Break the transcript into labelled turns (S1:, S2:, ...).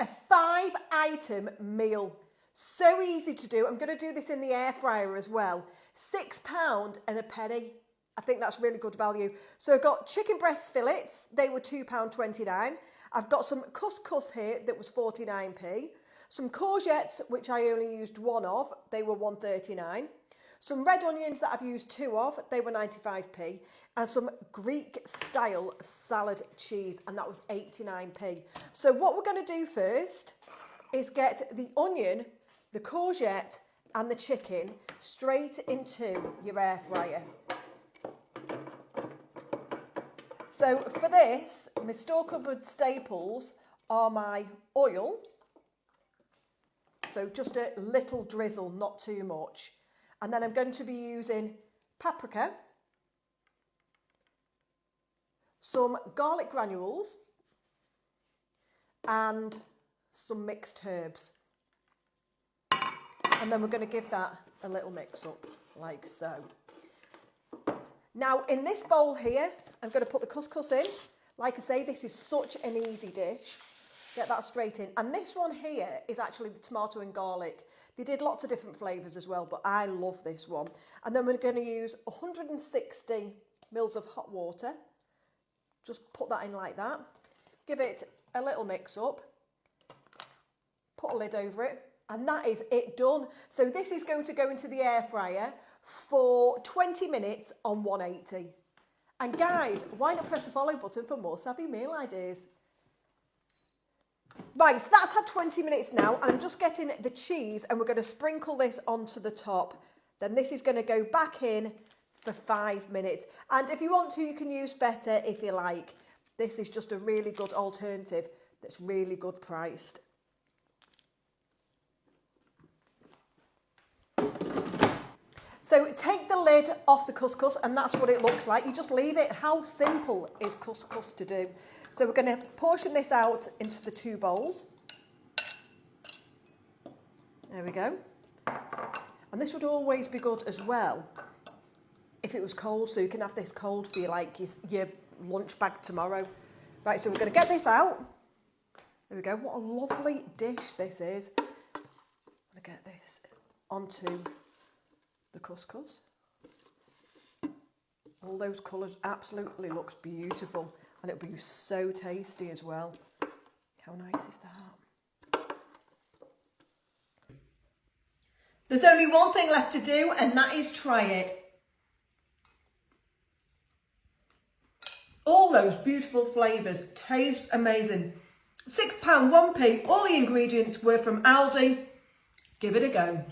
S1: a 5-item meal. So easy to do. I'm going to do this in the air fryer as well. £6 and a penny. I think that's really good value. So I've got chicken breast fillets. They were £2.29. I've got some couscous here that was 49p. Some courgettes, which I only used one of. They were 1.39. Some red onions that I've used 2 of. They were 95p. And some Greek style salad cheese. And that was 89p. So what we're going to do first is get the onion, the courgette and the chicken straight into your air fryer. So for this, my store cupboard staples are my oil. So just a little drizzle, not too much. And then I'm going to be using paprika, some garlic granules and some mixed herbs. And then we're going to give that a little mix up, like so. Now, in this bowl here, I'm going to put the couscous in. Like I say, this is such an easy dish. Get that straight in. And this one here is actually the tomato and garlic. They did lots of different flavours as well, but I love this one. And then we're going to use 160 mils of hot water. Just put that in like that. Give it a little mix up. Put a lid over it. And that is it done. So this is going to go into the air fryer for 20 minutes on 180. And guys, why not press the follow button for more savvy meal ideas? Right, so that's had 20 minutes now, and I'm just getting the cheese, and we're going to sprinkle this onto the top. Then this is going to go back in for 5 minutes. And if you want to, you can use feta if you like. This is just a really good alternative that's really good priced. So take the lid off the couscous, and that's what it looks like. You just leave it. How simple is couscous to do? So we're going to portion this out into the 2 bowls. There we go. And this would always be good as well if it was cold, so you can have this cold for your lunch bag tomorrow. Right, so we're going to get this out. There we go. What a lovely dish this is. I'm going to get this onto the couscous. All those colours absolutely looks beautiful, and it'll be so tasty as well. How nice is that? There's only one thing left to do, and that is try it. All those beautiful flavours taste amazing. £6, 1p. All the ingredients were from Aldi. Give it a go.